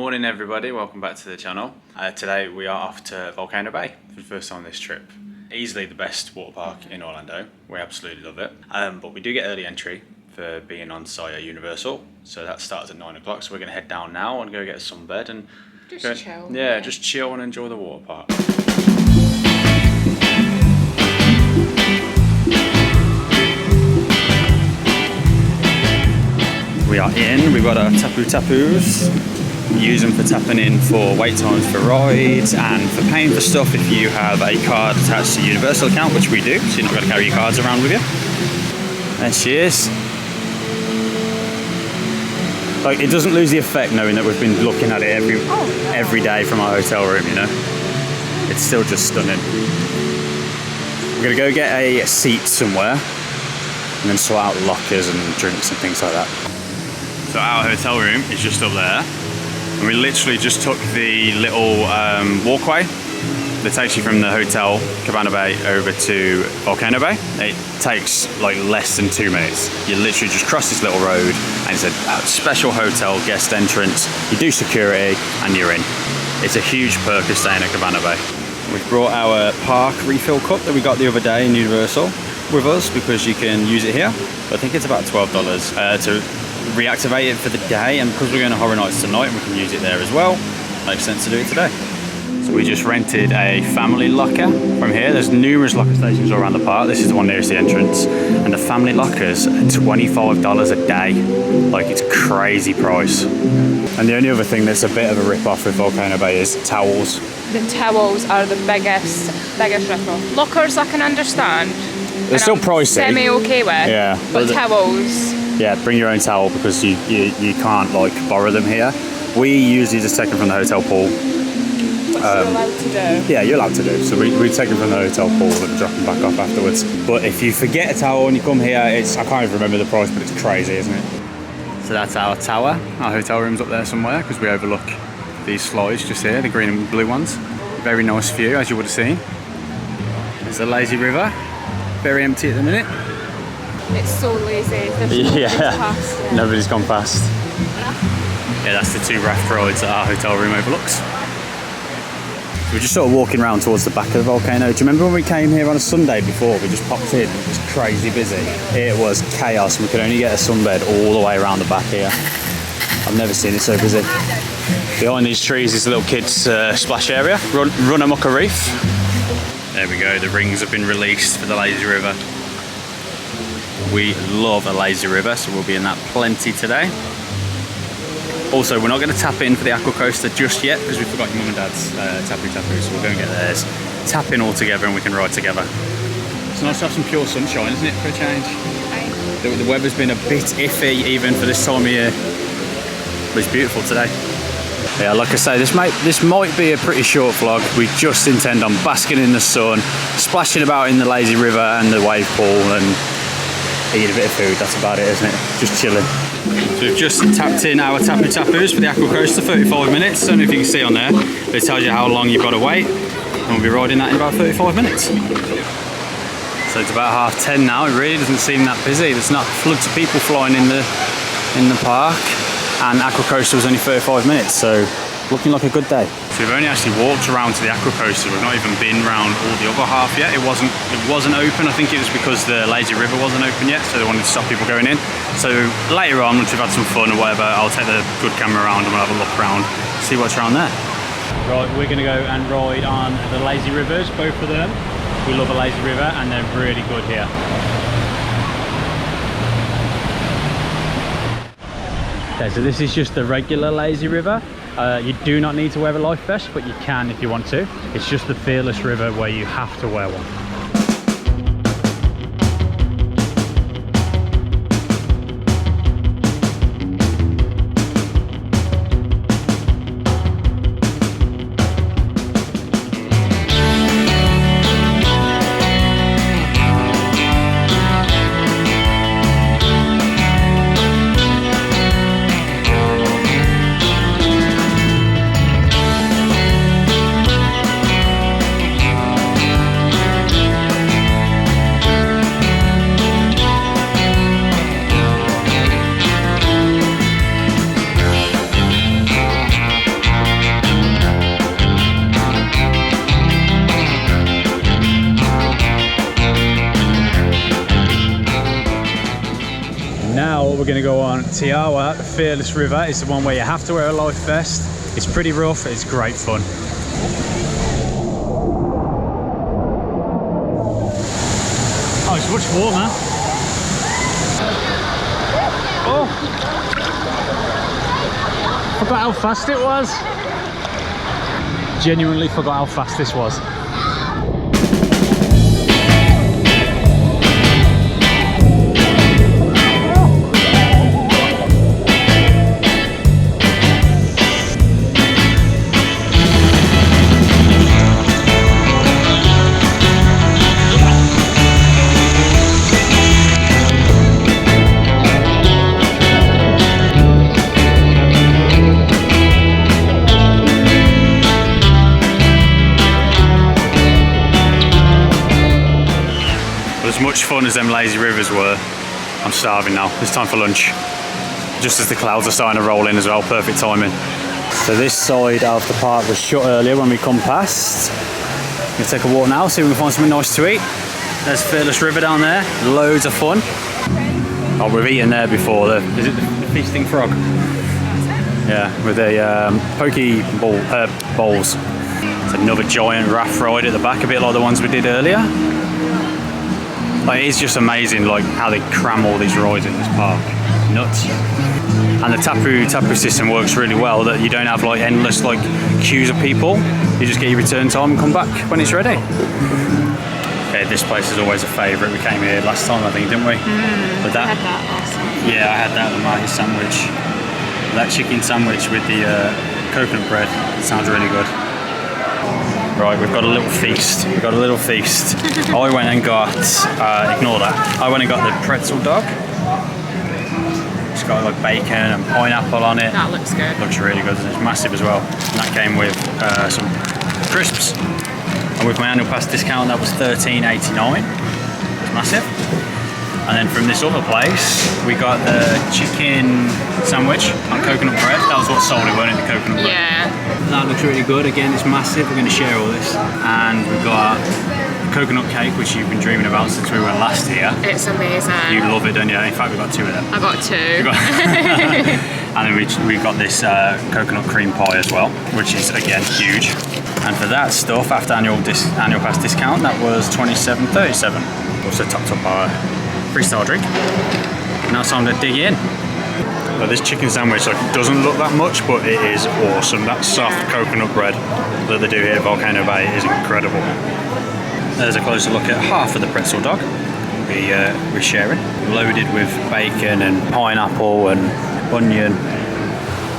Morning everybody, welcome back to the channel. Today we are off to Volcano Bay for the first time this trip. Easily the best water park in Orlando, we absolutely love it. But we do get early entry for being on site at Universal, so that starts at 9 o'clock, so we're going to head down now and go get a sunbed and chill. Yeah, just chill and enjoy the water park. We are in, we've got our tapoos. Use them for tapping in for wait times for rides and for paying for stuff if you have a card attached to your Universal account, which we do, so you're not going to carry your cards around with you. There she is. Like, it doesn't lose the effect knowing that we've been looking at it every day from our hotel room, you know. It's still just stunning. We're going to go get a seat somewhere and then sort out lockers and drinks and things like that. So our hotel room is just up there. And we literally just took the little walkway that takes you from the hotel, Cabana Bay, over to Volcano Bay. It takes like less than 2 minutes. You literally just cross this little road and it's a special hotel guest entrance. You do security and you're in. It's a huge perk of staying at Cabana Bay. We've brought our park refill cup that we got the other day in Universal with us because you can use it here. I think it's about $12 to reactivate it for the day, and because we're going to Horror Nights tonight and we can use it there as well, makes sense to do it today. So we just rented a family locker from here. There's numerous locker stations all around the park. This is the one nearest the entrance, and the family lockers are $25 a day. Like, it's crazy price. And the only other thing that's a bit of a rip-off with Volcano Bay is towels. The towels are the biggest rip-off. Lockers I can understand. They're still pricey. Semi-okay with. Yeah. But towels. Yeah, bring your own towel because you can't like borrow them here. We usually just take them from the hotel pool. Which you're allowed to do. Yeah, you're allowed to do. So we take them from the hotel pool and drop them back off afterwards. But if you forget a towel and you come here, I can't even remember the price, but it's crazy, isn't it? So that's our tower. Our hotel room's up there somewhere because we overlook these slides just here, the green and blue ones. Very nice view, as you would have seen. There's the lazy river. Very empty at the minute. It's so lazy. Nobody's gone past. Yeah, that's the 2 raft rides that our hotel room overlooks. We're just sort of walking around towards the back of the volcano. Do you remember when we came here on a Sunday before? We just popped in, it was crazy busy. It was chaos. We could only get a sunbed all the way around the back here. I've never seen it so busy. Behind these trees is a little kids splash area, run amok a reef. There we go, the rings have been released for the lazy river. We love a lazy river, so we'll be in that plenty today. Also, we're not going to tap in for the aqua coaster just yet because we forgot your mum and dad's tapu, so we'll go and get theirs. Tap in all together and we can ride together. It's nice to have some pure sunshine, isn't it, for a change? The weather's been a bit iffy even for this time of year, but it's beautiful today. Yeah, like I say, this might be a pretty short vlog. We just intend on basking in the sun, splashing about in the lazy river and the wave pool, and eating a bit of food. That's about it, isn't it? Just chilling. So we've just tapped in our tapoos for the aqua coaster, 35 minutes. I don't know if you can see on there, but it tells you how long you've got to wait, and we'll be riding that in about 35 minutes. So it's about 10:30 now. It really doesn't seem that busy. There's not floods of people flying in the park, and aqua coaster was only 35 minutes, so looking like a good day. So we've only actually walked around to the aqua coaster. We've not even been around all the other half yet. It wasn't open. I think it was because the lazy river wasn't open yet, so they wanted to stop people going in. So later on, once we've had some fun or whatever, I'll take the good camera around and we'll have a look around, see what's around there. Right, we're going to go and ride on the lazy rivers, both of them. We love a lazy river and they're really good here. Okay, so this is just the regular lazy river. You do not need to wear a life vest, but you can if you want to. It's just the Fearless River where you have to wear one. going to go on Tiawa, the Fearless River. It's the one where you have to wear a life vest. It's pretty rough, it's great fun. Oh, it's much warmer. Oh! Forgot how fast it was. Genuinely forgot how fast this was. As much fun as them lazy rivers were, I'm starving now. It's time for lunch. Just as the clouds are starting to roll in as well, perfect timing. So this side of the park was shut earlier when we come past. I'm gonna take a walk now, see if we can find something nice to eat. There's Fearless River down there, loads of fun. Oh, we've eaten there before. Is it the Feasting Frog? Yeah, with the poke bowls. It's another giant raft ride at the back, a bit like the ones we did earlier. Like, it's just amazing, like how they cram all these rides in this park. Nuts. And the tapu system works really well. That you don't have like endless like queues of people. You just get your return time and come back when it's ready. Okay, this place is always a favourite. We came here last time, I think, didn't we? But I had that last time. Yeah, I had that with my sandwich. That chicken sandwich with the coconut bread. It sounds really good. Right, we've got a little feast. I went and got, ignore that. I went and got the pretzel dog. It's got like bacon and pineapple on it. That looks good. Looks really good. It's massive as well. And that came with some crisps. And with my annual pass discount, that was $13.89. It's massive. And then from this other place, we got the chicken sandwich on coconut bread. That was what sold it, wasn't it? The coconut bread. Yeah. That looks really good. Again, it's massive. We're going to share all this. And we've got coconut cake, which you've been dreaming about since we were last here. It's amazing. You love it, don't you? In fact, we've got two of them. I got two. And then we've got this coconut cream pie as well, which is, again, huge. And for that stuff, after annual pass discount, that was $27.37. Also topped up our freestyle drink. Now it's time to dig in. But this chicken sandwich doesn't look that much, but it is awesome. That soft coconut bread that they do here at Volcano Bay is incredible. There's a closer look at half of the pretzel dog we're sharing, loaded with bacon and pineapple and onion.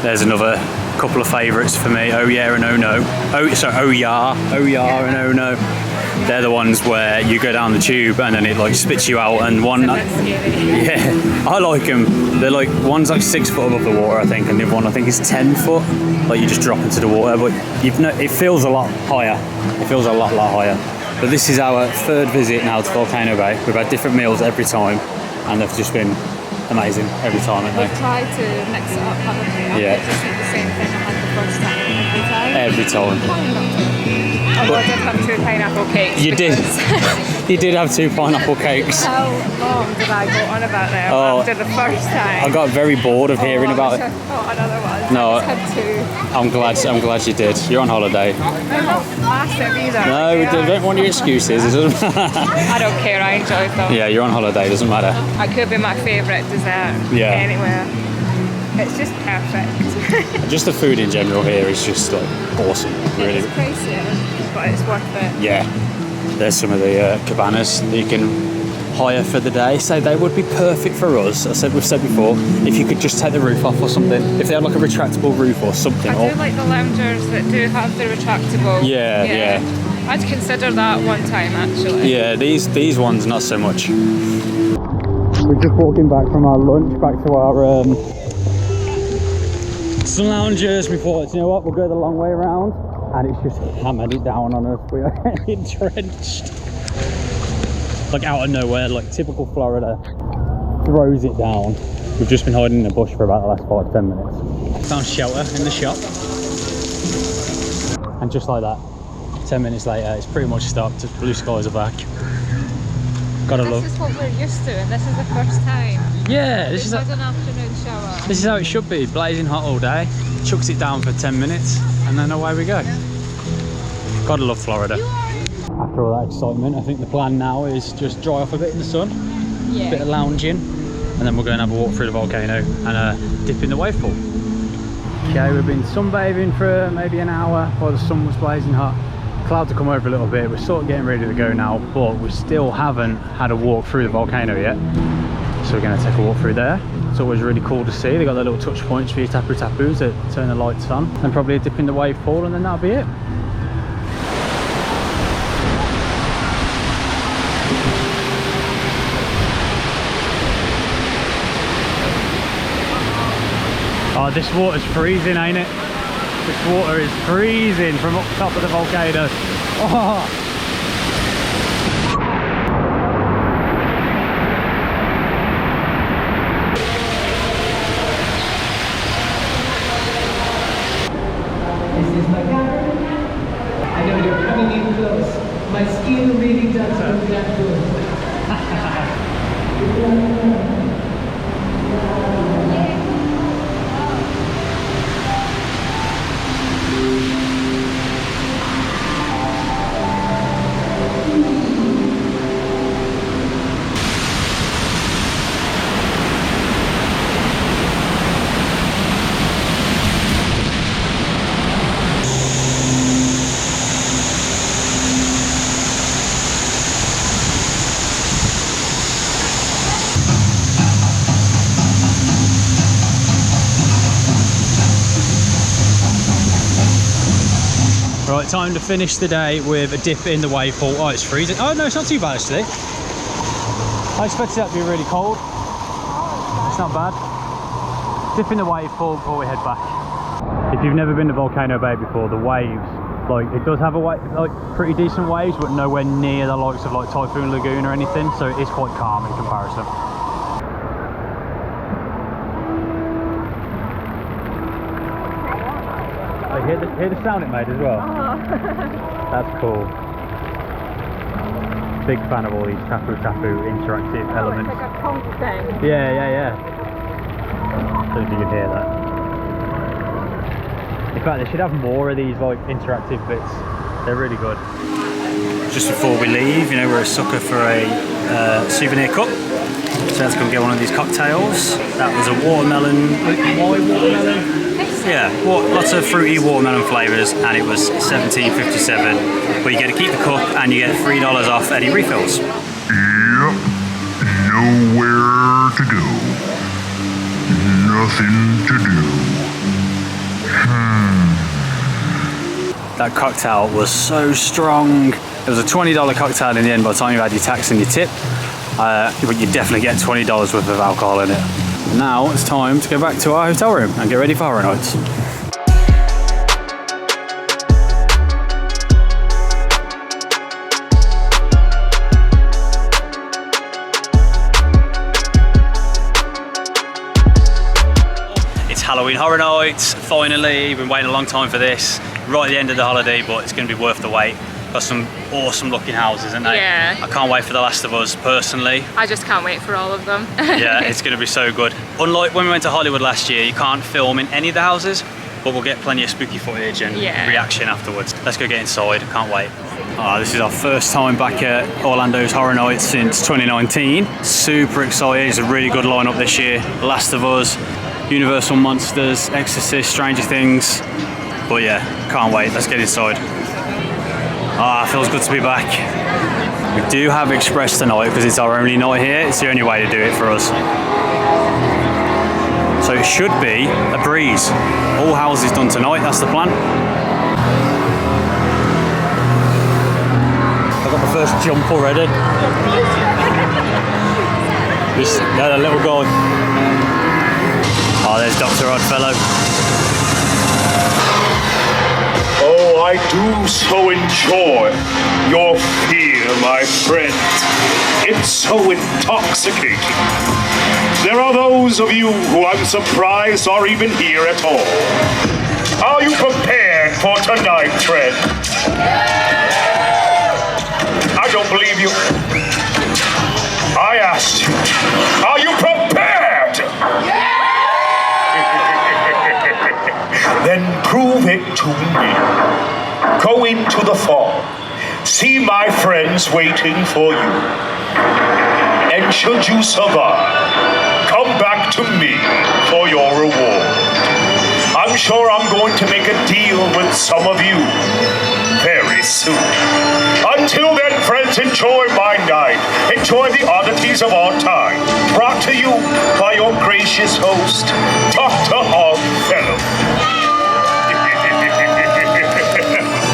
There's another couple of favourites for me, oh yeah and oh no. Oh yeah and oh no. They're the ones where you go down the tube and then it like spits you out, and one, yeah, I like them. They're like, one's like 6 foot above the water, I think, and the other one I think is 10 foot. Like you just drop into the water, but it feels a lot higher. It feels a lot higher. But this is our third visit now to Volcano Bay. We've had different meals every time, and they've just been amazing every time, haven't they? We've tried to mix it up, haven't we? Yeah. Just eat the same thing I had the first time every time. Every time. Although I did have 2 pineapple cakes. You did. You did have 2 pineapple cakes. How long did I go on about them after the first time? I got very bored of hearing about it. Oh, another one. No, I just had 2. I'm glad you did. You're on holiday. I'm not massive either. No, we don't want your excuses. I don't care, I enjoy them. Yeah, you're on holiday, doesn't matter. It could be my favourite dessert anywhere. It's just perfect. Just the food in general here is just like awesome. Really. It's pricey, but it's worth it. Yeah. There's some of the cabanas that you can hire for the day. So they would be perfect for us. We've said before, if you could just take the roof off or something. If they had like a retractable roof or something. I do like the loungers that do have the retractable. Yeah. I'd consider that one time actually. Yeah, these ones not so much. We're just walking back from our lunch back to our some loungers. We thought, you know what, we'll go the long way around, and it's just hammered it down on us. We are drenched. Like out of nowhere, like typical Florida, throws it down. We've just been hiding in the bush for about the last 5-10 minutes. Found shelter in the shop, and just like that, 10 minutes later, it's pretty much stopped. Blue skies are back. Gotta love. This is what we're used to, and this is the first time. Yeah, this This is was an afternoon shower. this is how it should be. Blazing hot all day. Chucks it down for 10 minutes, and then away we go. Gotta love Florida. After all that excitement, I think the plan now is just dry off a bit in the sun, a bit of lounging, and then we'll go and have a walk through the volcano and dip in the wave pool. Okay, we've been sunbathing for maybe an hour while the sun was blazing hot. Clouds have come over a little bit. We're sort of getting ready to go now, but we still haven't had a walk through the volcano yet. So we're going to take a walk through there. It's always really cool to see. They've got their little touch points for your tapu-tapus that turn the lights on, and probably a dip in the wave pool, and then that'll be it. Oh, this water's freezing, ain't it? This water is freezing from up top of the volcano. Oh. This is my camera. I know you're coming in close. My skin really does look that good. Right, time to finish the day with a dip in the wave pool. Oh, it's freezing. Oh no, it's not too bad actually. I expected that to be really cold. It's not bad. Dip in the wave pool before we head back. If you've never been to Volcano Bay before, the waves, like it does have a wave, like pretty decent waves, but nowhere near the likes of like Typhoon Lagoon or anything. So it is quite calm in comparison. Hear the sound it made as well. That's cool. Big fan of all these tapu-tapu interactive elements. It's like a conch thing. Yeah. I don't know if you can hear that. In fact, they should have more of these like interactive bits. They're really good. Just before we leave, you know, we're a sucker for a souvenir cup. So let's go get one of these cocktails. That was a watermelon. Why watermelon? Yeah, lots of fruity watermelon flavours, and it was $17.57. But you get to keep the cup and you get $3 off any refills. Yep, nowhere to go. Nothing to do. That cocktail was so strong. It was a $20 cocktail in the end by the time you had your tax and your tip. But you definitely get $20 worth of alcohol in it. Now it's time to go back to our hotel room and get ready for horror nights. It's Halloween Horror Nights, finally. Been waiting a long time for this. Right at the end of the holiday, but it's going to be worth the wait. Got some awesome looking houses, isn't they? Yeah. I can't wait for The Last of Us, personally. I just can't wait for all of them. Yeah, it's going to be so good. Unlike when we went to Hollywood last year, you can't film in any of the houses, but we'll get plenty of spooky footage and reaction afterwards. Let's go get inside, can't wait. This is our first time back at Orlando's Horror Nights since 2019. Super excited, it's a really good lineup this year. Last of Us, Universal Monsters, Exorcist, Stranger Things. But yeah, can't wait, let's get inside. It feels good to be back. We do have Express tonight because it's our only night here. It's the only way to do it for us. So it should be a breeze. All houses done tonight, that's the plan. I've got the first jump already. Just had a little guy. Oh, there's Dr. Oddfellow. Oh, I do so enjoy your fear, my friend. It's so intoxicating. There are those of you who I'm surprised are even here at all. Are you prepared for tonight, Trent? I don't believe you. Then prove it to me. Go into the farm. See my friends waiting for you. And should you survive, come back to me for your reward. I'm sure I'm going to make a deal with some of you very soon. Until then, friends, enjoy my night. Enjoy the oddities of our time. Brought to you by your gracious host, Dr. Oddfellow.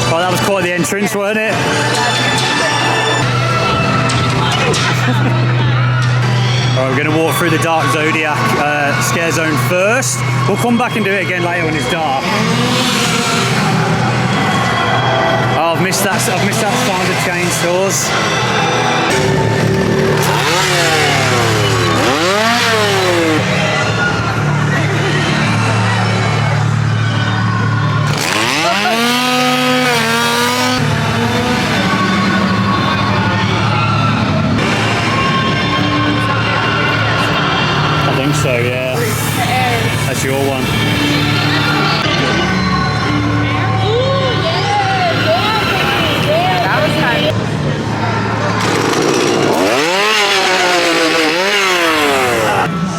Oh, that was quite the entrance, wasn't it? Alright, we're going to walk through the Dark Zodiac scare zone first. We'll come back and do it again later when it's dark. Oh, I've missed that sound of chainsaws. So yeah, that's your one. That was fun.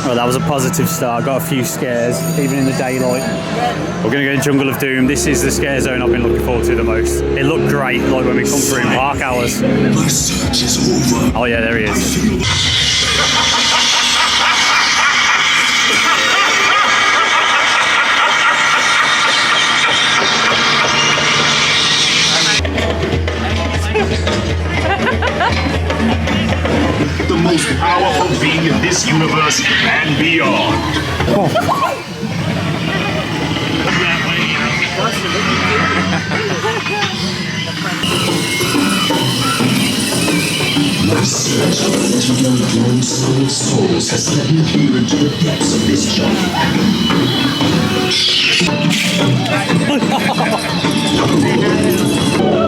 Well, that was a positive start. Got a few scares, even in the daylight. We're going to go to Jungle of Doom. This is the scare zone I've been looking forward to the most. It looked great, like when we come through park hours. My search is over. Oh yeah, there he is. The most powerful being in this universe and beyond. My search for eternal glowing solid souls has led me here into the depths of this jungle.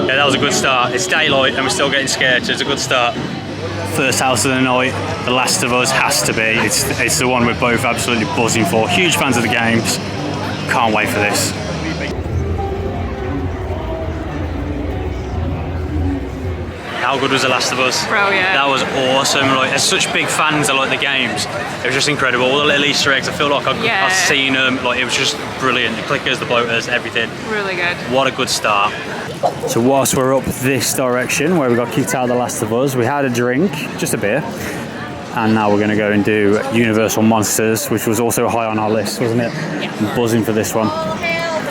Yeah, that was a good start. It's daylight and we're still getting scared, so it's a good start. First house of the night, The Last of Us has to be. It's the one we're both absolutely buzzing for. Huge fans of the games. Can't wait for this. How good was The Last of Us? Brilliant. That was awesome. Like, as such big fans of like the games, it was just incredible. All the little Easter eggs, I feel like I've seen them. Like, it was just brilliant. The clickers, the bloaters, everything. Really good. What a good start. So whilst we're up this direction where we got kicked out of The Last of Us, we had a drink, just a beer, and now we're going to go and do Universal Monsters, which was also high on our list, wasn't it? Yeah. I'm buzzing for this one.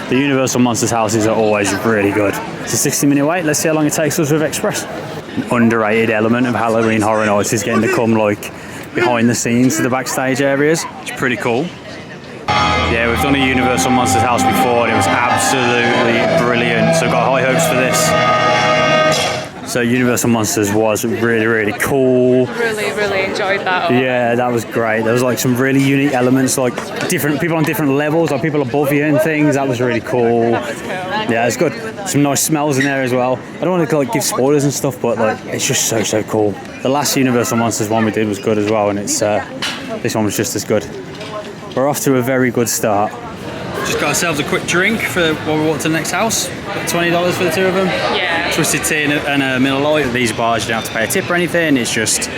The Universal Monsters houses are always really good. It's a 60-minute wait. Let's see how long it takes us with Express. An underrated element of Halloween Horror Nights is getting to come like behind the scenes to the backstage areas. It's pretty cool. Yeah, we've done a Universal Monsters house before and it was absolutely brilliant. So I've got high hopes for this. So Universal Monsters was really cool. Really enjoyed that. Yeah, that was great. There was like some really unique elements, like different people on different levels, like people above you and things. That was really cool. That was cool. Yeah, it's good. Some nice smells in there as well. I don't want to like give spoilers and stuff, but like it's just so cool. The last Universal Monsters one we did was good as well, and it's this one was just as good. We're off to a very good start. Just got ourselves a quick drink for while we walk to the next house. $20 for the two of them. Yeah. Twisted tea and a Miller Lite. These bars you don't have to pay a tip or anything. It's just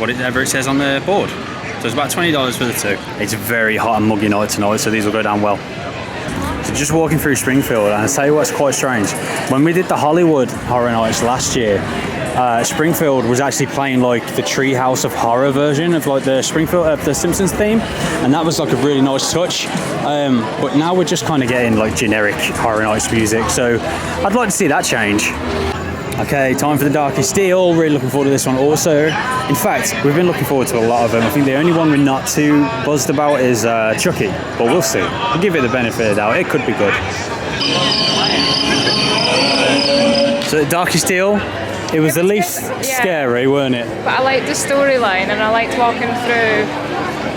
whatever it says on the board. So it's about $20 for the two. It's a very hot and muggy night tonight, so these will go down well. So just walking through Springfield, and I'll tell you what's quite strange. When we did the Hollywood Horror Nights last year, Springfield was actually playing like the Treehouse of Horror version of like the Springfield the Simpsons theme, and that was like a really nice touch. But now we're just kind of getting like generic Horror Nights music, so I'd like to see that change. Okay, time for the Darkest Steel. Really looking forward to this one also. In fact, we've been looking forward to a lot of them. I think the only one we're not too buzzed about is Chucky, but we'll see. We'll give it the benefit of the doubt. It could be good. So the Darkest Steel, it was the least scary, weren't it? But I liked the storyline and I liked walking through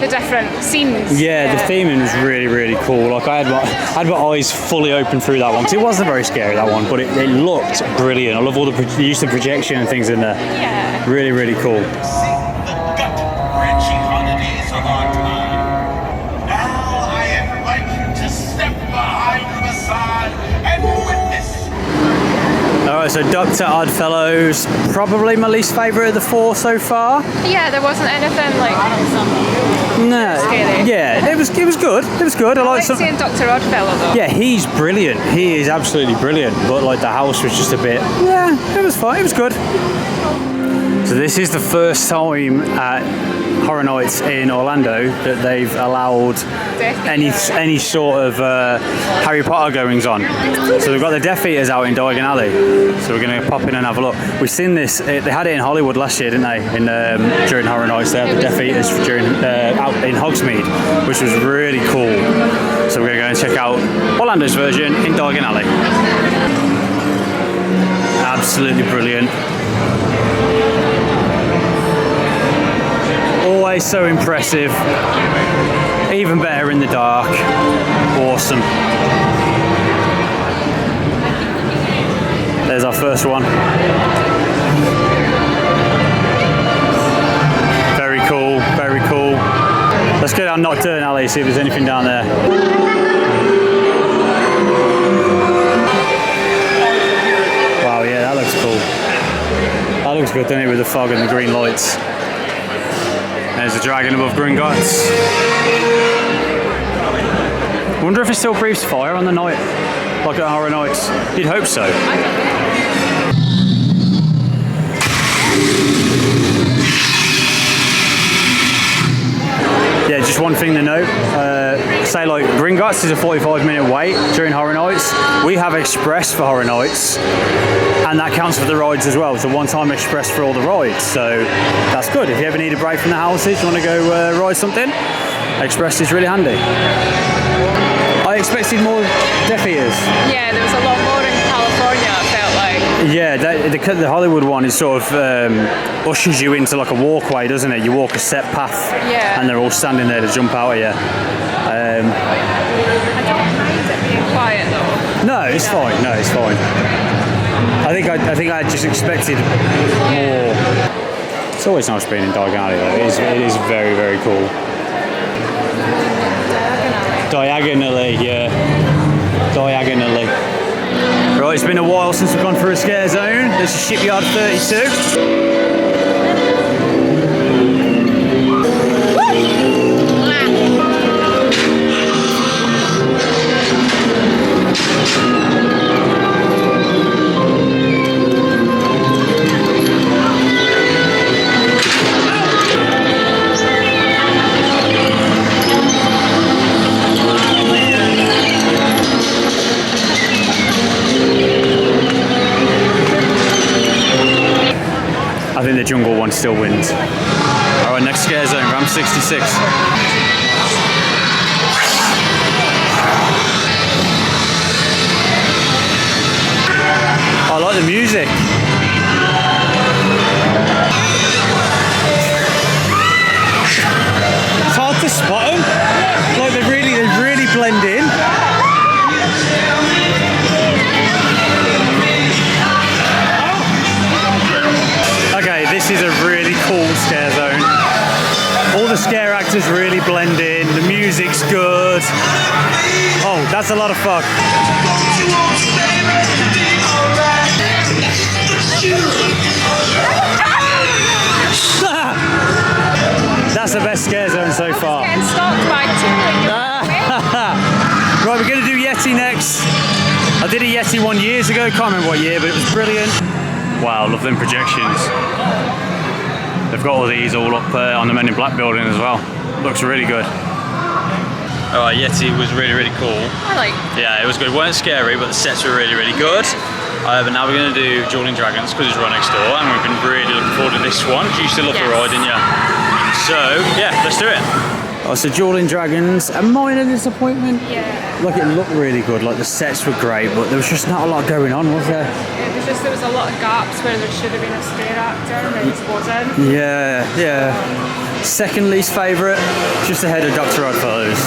the different scenes. Yeah, the theming was really cool. Like I had my eyes fully open through that one because it wasn't very scary, that one, but it looked brilliant. I love all the use of projection and things in there. Yeah. Really cool. Now I invite you to step by Right, so Dr. Oddfellows, probably my least favourite of the 4 so far. Yeah, there wasn't anything like No. scary. Yeah, it was good. It was good. I I like like some. seeing Dr. Oddfellow though. Yeah, he's brilliant. He is absolutely brilliant. But like the house was just a bit. Yeah, it was fine. It was good. So this is the first time at Horror Nights in Orlando that they've allowed any sort of Harry Potter goings on. So we've got the Death Eaters out in Diagon Alley. So we're going to pop in and have a look. We've seen this. They had it in Hollywood last year, didn't they? During Horror Nights, they had the Death Eaters out in Hogsmeade, which was really cool. So we're going to go and check out Orlando's version in Diagon Alley. Absolutely brilliant. Always so impressive. Even better in the dark. Awesome. There's our first one. Very cool, very cool. Let's go down Nocturne Alley, see if there's anything down there. Wow, yeah, that looks cool. That looks good, doesn't it, with the fog and the green lights. There's the dragon above Gringotts. Wonder if it still breathes fire on the night, like at Horror Nights. You'd hope so. Yeah, just one thing to note. Say like Gringotts is a 45-minute wait during Horror Nights. We have Express for Horror Nights, and that counts for the rides as well. It's a one-time Express for all the rides, so that's good. If you ever need a break from the houses, you want to go ride something, Express is really handy. I expected more Death Eaters. Yeah, there was a lot more in California, I felt like. Yeah, the Hollywood one is sort of ushers you into like a walkway, doesn't it? You walk a set path, Yeah. and they're all standing there to jump out at you. I don't mind it being quiet though. No, it's fine. No, it's fine. I think I just expected more. It's always nice being in Diagon Alley though. It is very, very cool. Diagonally, yeah. Diagonally. Right, it's been a while since we've gone through a scare zone. There's a Shipyard 32. I think the jungle one still wins. Alright, next scare zone, Ram 66. I like the music. It's hard to spot them. Like they really blend in. Okay, this is a really cool scare zone. All the scare actors really blend in, the music's good. Oh, that's a lot of fun. That's the best scare zone so far. Getting stalked by two. Right, we're going to do Yeti next. I did a Yeti one years ago, can't remember what year, but it was brilliant. Wow, love them projections. They've got all these all up on the Men in Black building as well. Looks really good. Alright, Yeti was really cool. I like. Yeah, it was good. Weren't scary, but the sets were really good. But now we're going to do Dueling Dragons because it's right next door, and we've been really looking forward to this one. You used to love the ride, didn't you? So, yeah, let's do it. Oh, so Dueling Dragons, a minor disappointment. Yeah. Like, it looked really good, like the sets were great, but there was just not a lot going on, was there? There was a lot of gaps where there should have been a scare actor and there just wasn't. Yeah. Second least favourite, just ahead of Dr. Oddfellows.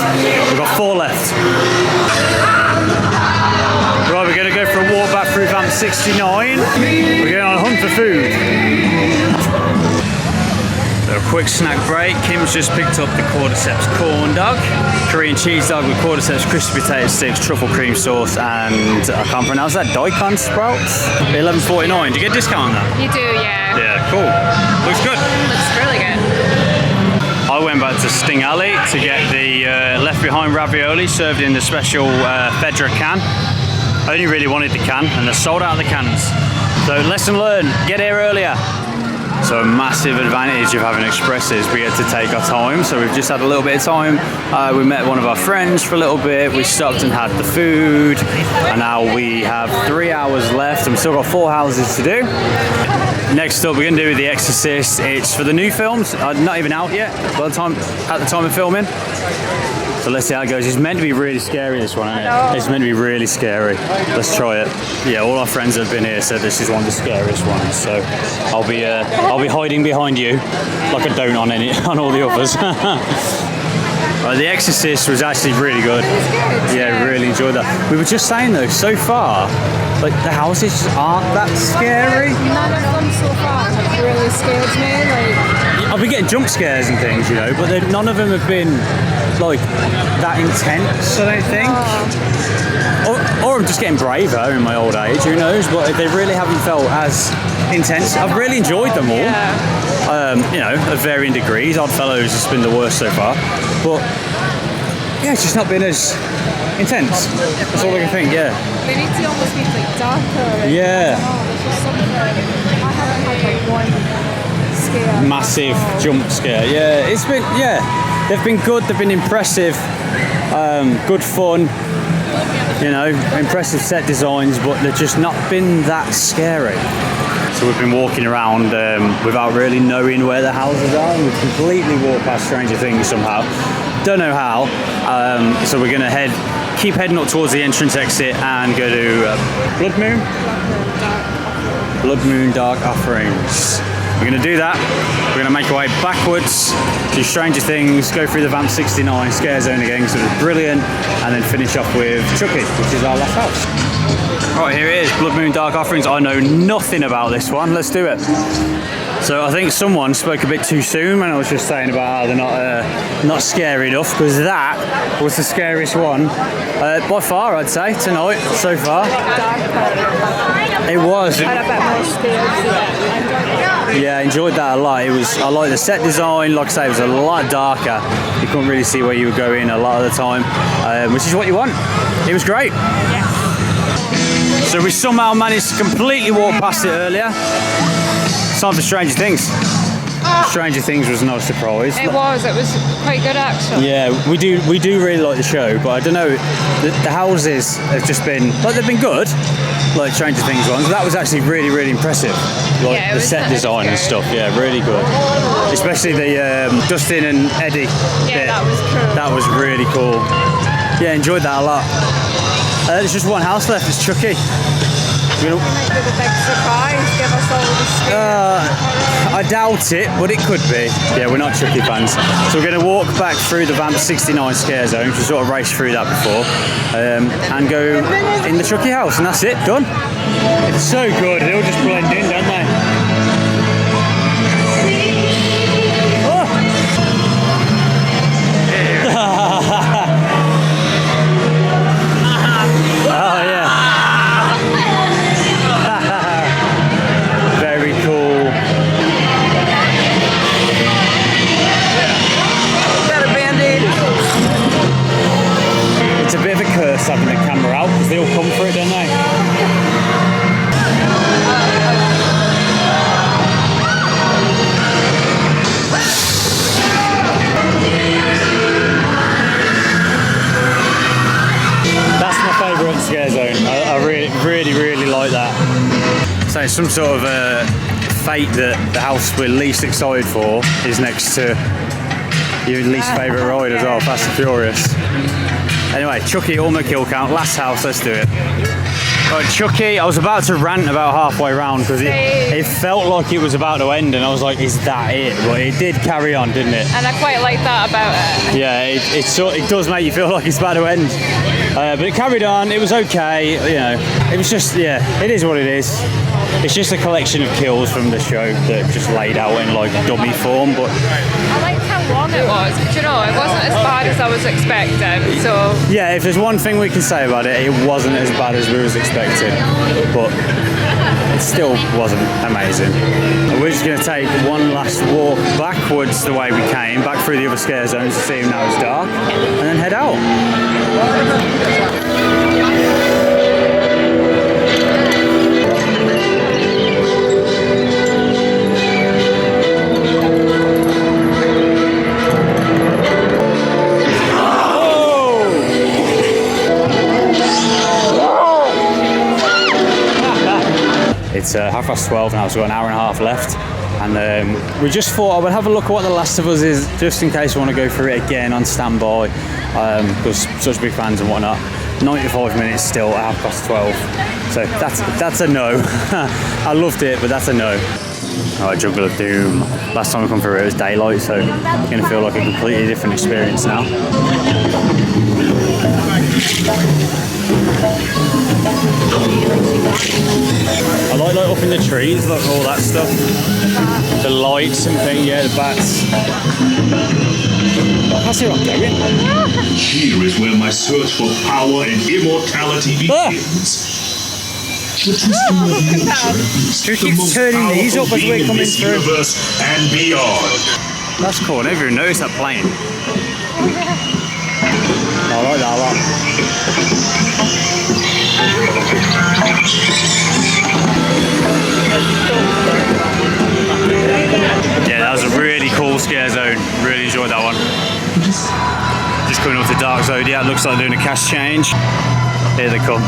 We've got 4 left. Right, we're going to go for a walk back through Vamp 69. We're going on a hunt for food. So a quick snack break. Kim's just picked up the cordyceps corn dog, Korean cheese dog with cordyceps crispy potato sticks, truffle cream sauce, and I can't pronounce that, daikon sprouts. $11.49. Do you get a discount on that? You do, yeah. Yeah, cool. Looks good. Looks really good. I went back to Sting Alley to get the Left Behind ravioli served in the special Fedra can. I only really wanted the can, and they're sold out of the cans. So lesson learned, get here earlier. So a massive advantage of having expresses, we had to take our time. So we've just had a little bit of time. We met one of our friends for a little bit. We stopped and had the food. And now we have 3 hours left. And we've still got 4 houses to do. Next up, we're going to do The Exorcist. It's for the new films, not even out yet at the time of filming. So let's see how it goes. It's meant to be really scary, this one, isn't it? It's meant to be really scary. Let's try it. Yeah, all our friends that have been here said this is one of the scariest ones. So I'll be hiding behind you like I don't on all the others. The Exorcist was actually really good. Yeah, really enjoyed that. We were just saying though, so far, like the houses just aren't that scary. None of them so far have really scared me. I've been getting jump scares and things, you know, but none of them have been like that intense, I don't think. Or I'm just getting braver in my old age, who knows? But they really haven't felt as intense. I've really enjoyed them all. You know, at varying degrees. Oddfellows has been the worst so far, but yeah, it's just not been as intense. That's all I can think. Yeah. They need to almost be like darker. Yeah. There's just something. I haven't had like one scare. Massive jump scare. Yeah, it's been. Yeah, they've been good. They've been impressive. Good fun. You know, impressive set designs, but they've just not been that scary. So we've been walking around without really knowing where the houses are, and we've completely walked past Stranger Things somehow. Don't know how. So we're gonna keep heading up towards the entrance exit and go to Blood Moon Dark Offerings. We're going to do that. We're going to make our way backwards to Stranger Things, go through the Vamp 69 scare zone again, because it was brilliant, and then finish off with Chucky, which is our last house. Right, here it is, Blood Moon Dark Offerings. I know nothing about this one. Let's do it. So I think someone spoke a bit too soon when I was just saying about how they're not scary enough, because that was the scariest one by far, I'd say, tonight so far. It was. Yeah, I enjoyed that a lot. I like the set design. Like I say, it was a lot darker. You couldn't really see where you were going a lot of the time, which is what you want. It was great. So we somehow managed to completely walk past it earlier. It's time for Stranger Things. Stranger Things was no surprise. It was quite good actually. Yeah, we do really like the show, but I don't know, the houses have just been, like, they've been good, like Stranger Things ones. That was actually really, really impressive. Like the set design and stuff, yeah, really good. Especially the Dustin and Eddie bit. That was cool. That was really cool. Yeah, enjoyed that a lot. There's just one house left, it's Chucky. It might be the big surprise, give us all the scare. I doubt it, but it could be. Yeah, we're not Chucky fans. So we're going to walk back through the Vamp 69 scare zone, we sort of raced through that before, and go in the Chucky house, and that's it, done. It's so good, they all just blend in, don't they? Oh, yeah. Very cool. Got a band-aid. It's a bit of a curse having the camera out, because they all come for it, don't they? That's my favourite scare zone. I really like that. So it's some sort of fate that the house we're least excited for is next to your least favourite ride as well, Fast and Furious. Anyway, Chucky, ultimate kill count, last house, let's do it. Right, Chucky, I was about to rant about halfway round because it felt like it was about to end, and I was like, is that it? But it did carry on, didn't it? And I quite like that about it. Yeah, it does make you feel like it's about to end. But it carried on, it was okay, you know. It was just, yeah, it is what it is. It's just a collection of kills from the show that just laid out in like dummy form, but... I liked how long it was. Do you know, it wasn't as bad as I was expecting, so... Yeah, if there's one thing we can say about it, it wasn't as bad as we was expecting, but it still wasn't amazing. We're just going to take one last walk backwards the way we came, back through the other scare zones to see if now it's dark, and then head out. It's 12:30 now, so we've got an hour and a half left, and we just thought I would have a look at what The Last of Us is, just in case we want to go through it again on standby, because such big fans and whatnot. 95 minutes still at 12:30, so that's a no. I loved it, but that's a no. Alright, Jungle of Doom. Last time we come through it was daylight, so it's going to feel like a completely different experience now. I like up in the trees, like all that stuff. The lights and things, yeah, the bats. I see what I'm going. Here is where my search for power and immortality begins. Who keeps turning these up as we're coming through? Universe and beyond. That's cool, I never even noticed that plane. I like that a lot. Yeah, that was a really cool scare zone. Really enjoyed that one. Just coming up to Dark Zodiac, looks like doing a cash change. Here they come.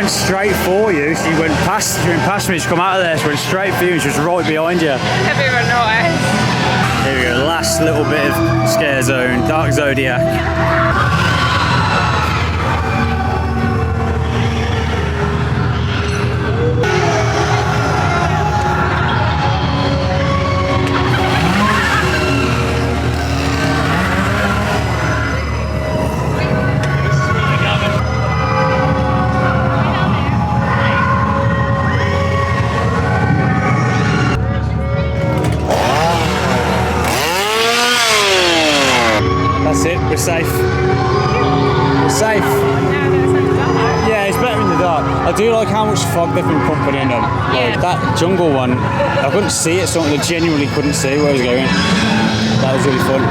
Straight for you. She went past me, she come out of there, she went straight for you, and she was right behind you. Have you ever noticed? Here we go, last little bit of scare zone, Dark Zodiac. That's it, we're safe. We're safe. Yeah, it's better in the dark. I do like how much fog they've been pumping in them. Like that jungle one, I couldn't see it, something I genuinely couldn't see where I was going. That was really fun.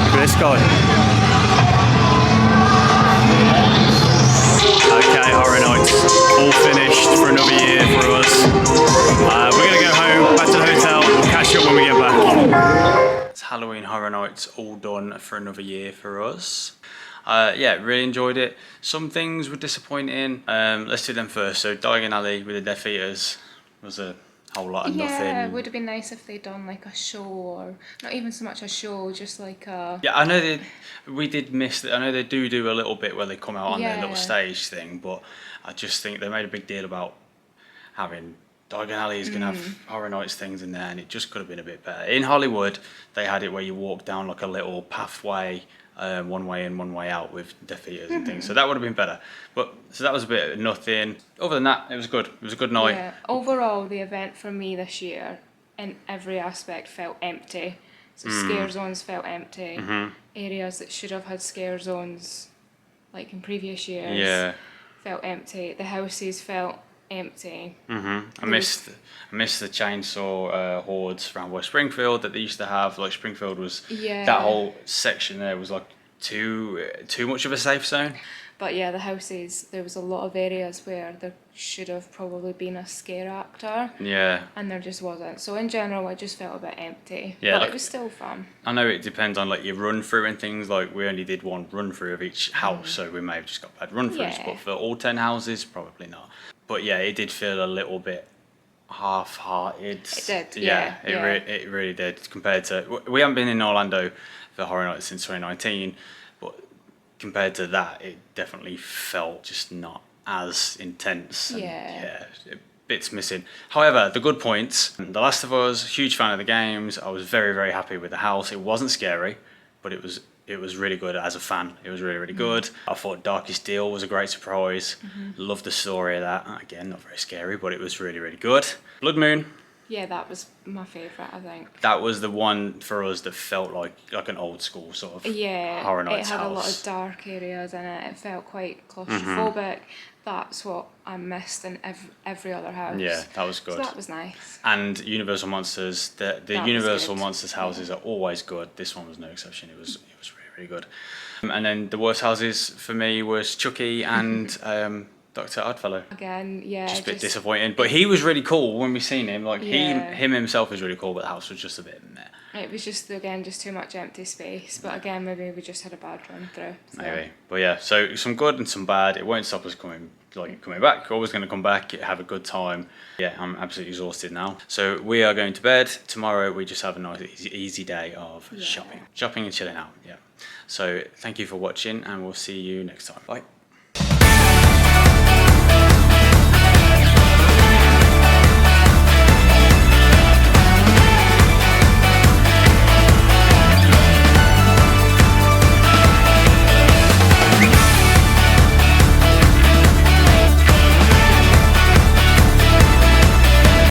Look at this guy. Okay, Horror Nights, all finished for another year for us. We're going to go home, back to the hotel, we'll catch you up when we get back. Halloween Horror Nights all done for another year for us. Yeah, really enjoyed it. Some things were disappointing. Let's do them first. So Diagon Alley with the Death Eaters was a whole lot of nothing. Yeah, it would have been nice if they'd done like a show, or not even so much a show, just like a... Yeah, I know we did miss it. I know they do a little bit where they come out on their little stage thing, but I just think they made a big deal about having... Diagon Alley is going to have Horror Nights things in there, and it just could have been a bit better. In Hollywood, they had it where you walk down like a little pathway, one way in, one way out with Death Eaters and things. So that would have been better. But so that was a bit of nothing. Other than that, it was good. It was a good night. Yeah. Overall, the event for me this year, in every aspect, felt empty. So scare zones felt empty. Areas that should have had scare zones, like in previous years, felt empty. The houses felt empty. I missed the chainsaw hordes around West Springfield that they used to have. Like Springfield was that whole section there was like too much of a safe zone. But yeah, the houses, there was a lot of areas where there should have probably been a scare actor. Yeah. And there just wasn't. So in general, I just felt a bit empty. Yeah, but like, it was still fun. I know it depends on like your run through and things. Like we only did one run through of each house, so we may have just got bad run throughs. Yeah. But for all 10 houses, probably not. But yeah, it did feel a little bit half-hearted. It did, It yeah. it really did compared to. We haven't been in Orlando for Horror Nights since 2019, but compared to that, it definitely felt just not as intense. And Yeah. bits missing. However, the good points: The Last of Us, huge fan of the games. I was very, very happy with the house. It wasn't scary, but it was really good as a fan. It was really, really good. I thought Darkest Deal was a great surprise. Loved the story of that. Again, not very scary, but it was really, really good. Blood Moon. Yeah, that was my favourite, I think. That was the one for us that felt like an old school sort of Horror Nights it had house. a lot of dark areas in it. It felt quite claustrophobic. That's what I missed in every other house. Yeah, that was good. So that was nice. And Universal Monsters, the That Universal was good. Monsters houses are always good. This one was no exception. It was really, really good. And then the worst houses for me was Chucky and Dr. Oddfellow. Again, yeah. Just a bit disappointing. But he was really cool when we seen him. Like Yeah. him himself was really cool, but the house was just a bit meh. It was just, again, just too much empty space. But again, maybe we just had a bad run through. So. Maybe. But yeah, so some good and some bad. It won't stop us coming back. Always going to come back, have a good time. Yeah, I'm absolutely exhausted now. So we are going to bed. Tomorrow we just have a nice easy day of shopping and chilling out. Yeah. So thank you for watching, and we'll see you next time. Bye.